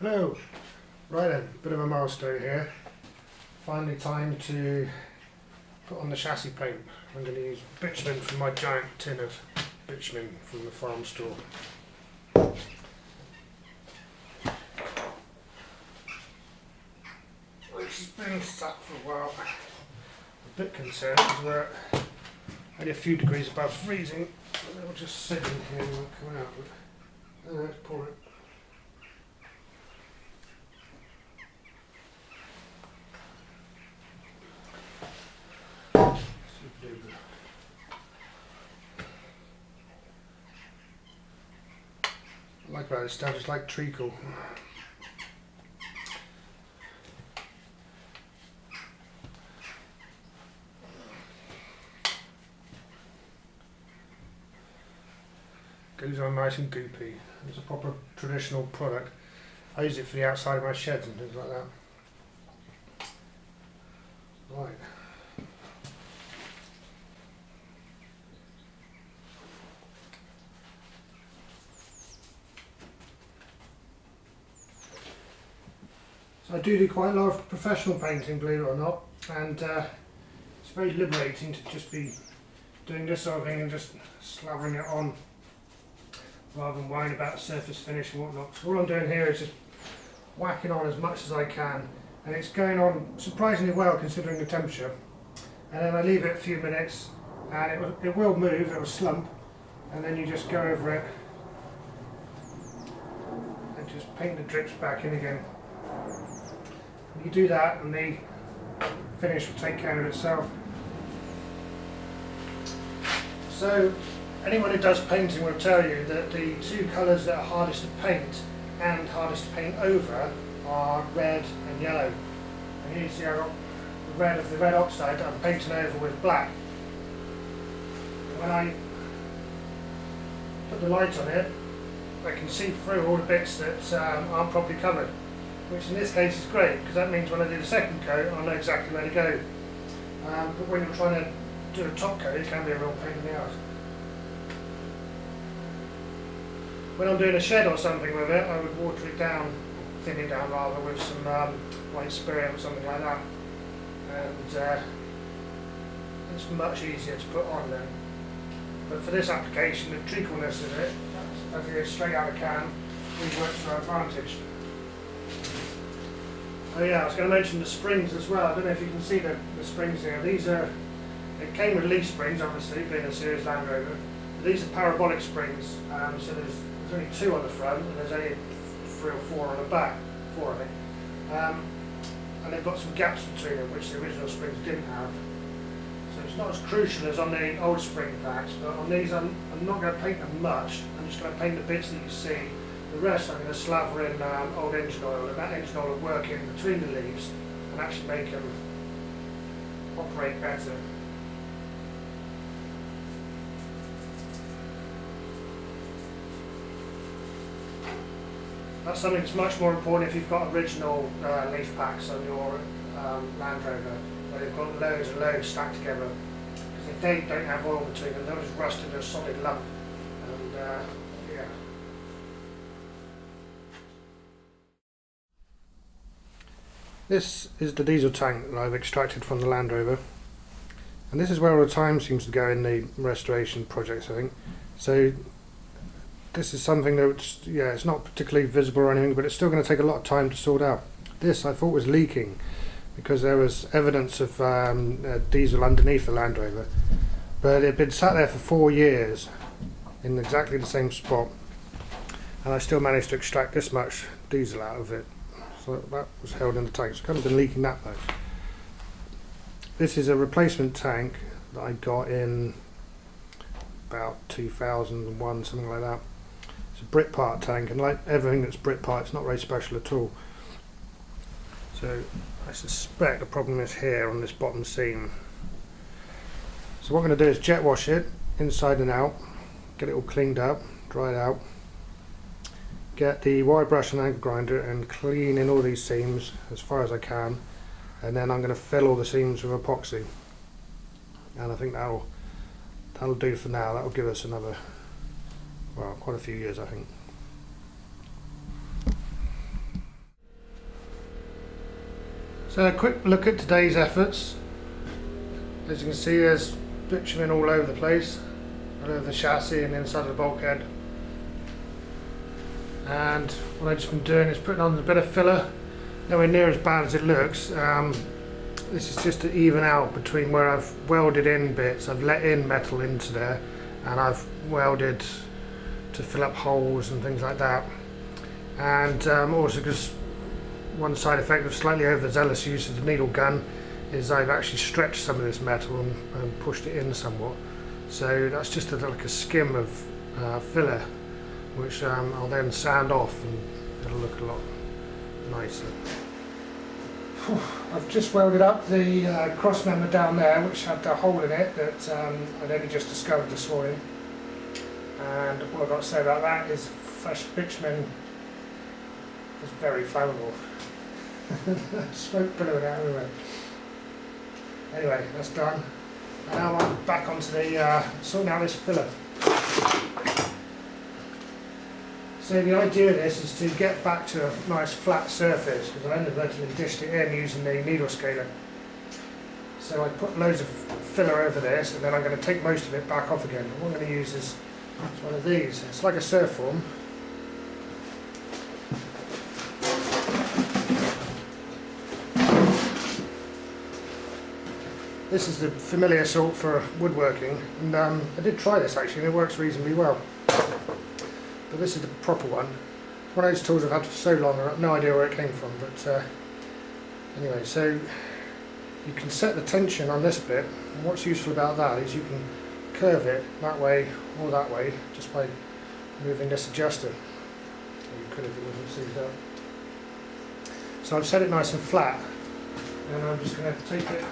Hello. Right then, bit of a milestone here. Finally time to put on the chassis paint. I'm going to use bitumen from my giant tin of bitumen from the farm store. Which has been sat for a while. A bit concerned because we're only a few degrees above freezing. It'll just sit in here and won't come out. But, let's pour it. I like about this stuff, it's like treacle. Goes on nice and goopy. It's a proper traditional product. I use it for the outside of my sheds and things like that. Right. So I do quite a lot of professional painting, believe it or not, and it's very liberating to just be doing this sort of thing and just slavering it on rather than worrying about surface finish and whatnot. So all I'm doing here is just whacking on as much as I can, and it's going on surprisingly well considering the temperature. And then I leave it a few minutes and it will move, it will slump, and then you just go over it and just paint the drips back in again. You do that and the finish will take care of itself. So anyone who does painting will tell you that the two colours that are hardest to paint and hardest to paint over are red and yellow. And here you see I've got the red of the red oxide that I'm painting over with black. When I put the light on it, I can see through all the bits that aren't properly covered. Which in this case is great, because that means when I do the second coat I know exactly where to go. But when you're trying to do a top coat, it can be a real pain in the arse. When I'm doing a shed or something with it, I would water it down, thin it down rather, with some white spirit or something like that. And it's much easier to put on then. But for this application, the treacleness of it, as it is straight out of the can, really works to our advantage. Oh yeah, I was going to mention the springs as well. I don't know if you can see the springs here. It came with leaf springs, obviously, being a series Land-Rover. These are parabolic springs, so there's only two on the front and there's only 3 or 4 on the back, 4 I think. And they've got some gaps between them, which the original springs didn't have. So it's not as crucial as on the old spring packs, but on these I'm not going to paint them much. I'm just going to paint the bits that you see. The rest I'm going to slather in old engine oil, and that engine oil will work in between the leaves and actually make them operate better. That's something that's much more important if you've got original leaf packs on your Land Rover, where they've got loads and loads stacked together. Because if they don't have oil between them, they'll just rust into a solid lump. And yeah. This is the diesel tank that I've extracted from the Land Rover, and this is where all the time seems to go in the restoration projects, I think. So this is something that, yeah, it's not particularly visible or anything, but it's still going to take a lot of time to sort out. This I thought was leaking because there was evidence of diesel underneath the Land Rover, but it had been sat there for 4 years in exactly the same spot, and I still managed to extract this much diesel out of it. So that was held in the tank, so it hasn't been leaking that much. This is a replacement tank that I got in about 2001, something like that. It's a Brit-Part tank, and like everything that's Brit-Part, it's not very special at all. So I suspect the problem is here on this bottom seam. So what I'm going to do is jet wash it inside and out, get it all cleaned up, dried out. Get the wire brush and angle grinder and clean in all these seams as far as I can, and then I'm going to fill all the seams with epoxy, and I think that'll do for now. That'll give us another, well, quite a few years I think. So a quick look at today's efforts. As you can see, there's bitumen all over the place, all over the chassis and inside of the bulkhead. And what I've just been doing is putting on a bit of filler, nowhere near as bad as it looks. This is just to even out between where I've welded in bits. I've let in metal into there and I've welded to fill up holes and things like that. And also, because one side effect of slightly overzealous use of the needle gun is I've actually stretched some of this metal and pushed it in somewhat. So that's just like a skim of filler, which I'll then sand off and it'll look a lot nicer. I've just welded up the cross member down there, which had the hole in it that I'd only just discovered this morning. And all I've got to say about that is fresh bitumen is very flammable. Smoke billowing out everywhere. Anyway, that's done. And now I'm back onto the sorting out this filler. So the idea of this is to get back to a nice flat surface, because I inadvertently dished it in using the needle scaler. So I put loads of filler over this, and then I'm going to take most of it back off again. And what I'm going to use is one of these. It's like a surf form. This is the familiar sort for woodworking, and I did try this actually, and it works reasonably well. But this is the proper one. It's one of those tools I've had for so long, I've no idea where it came from. But anyway, so you can set the tension on this bit, and what's useful about that is you can curve it that way or that way just by moving this adjuster. Or you could if it wasn't seized up. So I've set it nice and flat, and I'm just going to take it.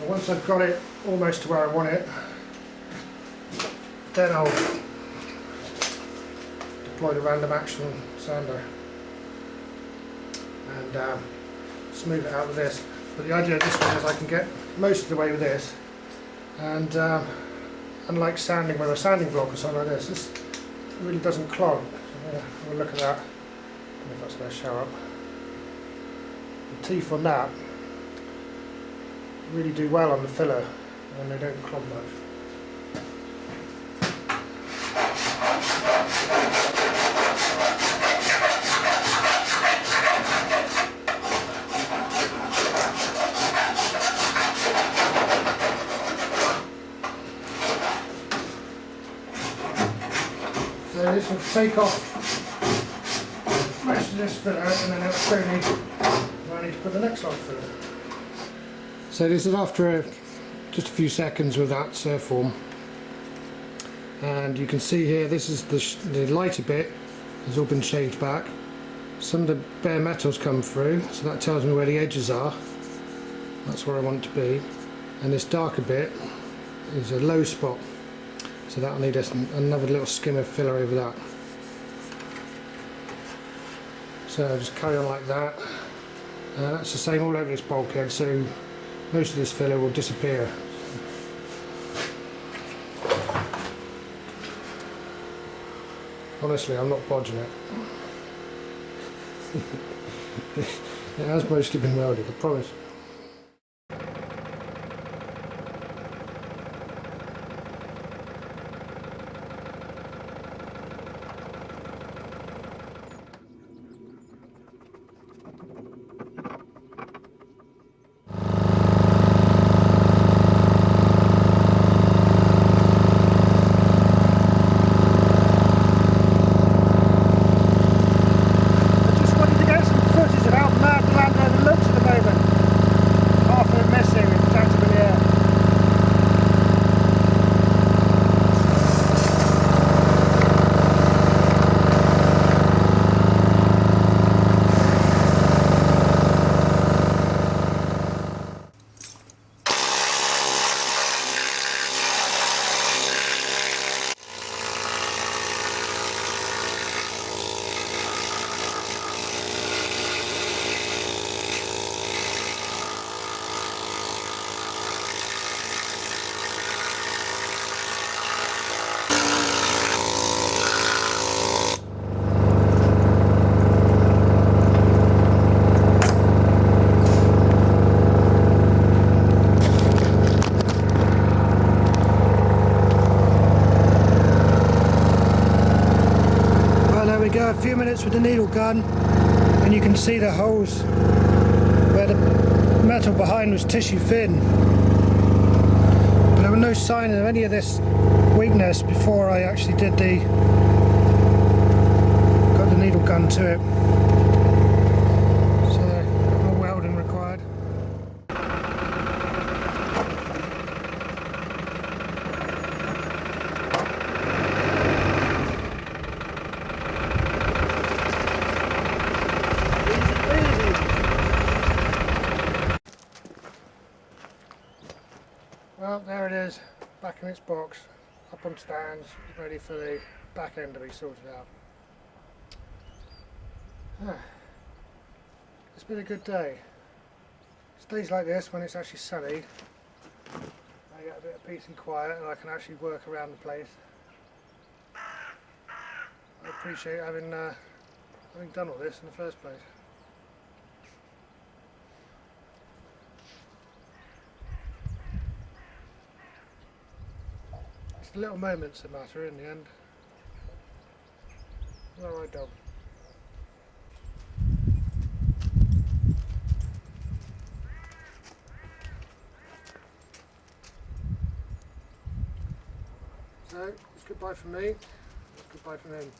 Once I've got it almost to where I want it, then I'll deploy the random action sander and smooth it out with this. But the idea of this one is I can get most of the way with this, and unlike sanding with a sanding block or something like this really doesn't clog. So have a look at that. I don't know if that's going to show up. The teeth on that really do well on the filler, and they don't clog much. So this will take off most of this filler, and then it'll show me where I need to put the next lot of filler. So this is after just a few seconds with that surf form, and you can see here this is the lighter bit has all been shaved back. Some of the bare metals come through, so that tells me where the edges are. That's where I want it to be. And this darker bit is a low spot, so that'll need another little skim of filler over that. So I'll just carry on like that. That's the same all over this bulkhead, so most of this filler will disappear. Honestly, I'm not bodging it. It has mostly been welded, I promise. bits with the needle gun, and you can see the holes where the metal behind was tissue thin. But there were no sign of any of this weakness before I actually got the needle gun to it. So, no welding required. Well, there it is, back in its box, up on stands, ready for the back end to be sorted out. It's been a good day. It's days like this when it's actually sunny, I get a bit of peace and quiet and I can actually work around the place. I appreciate having done all this in the first place. It's the little moments that matter in the end. Alright, dog. So, it's goodbye from me, it's goodbye from him.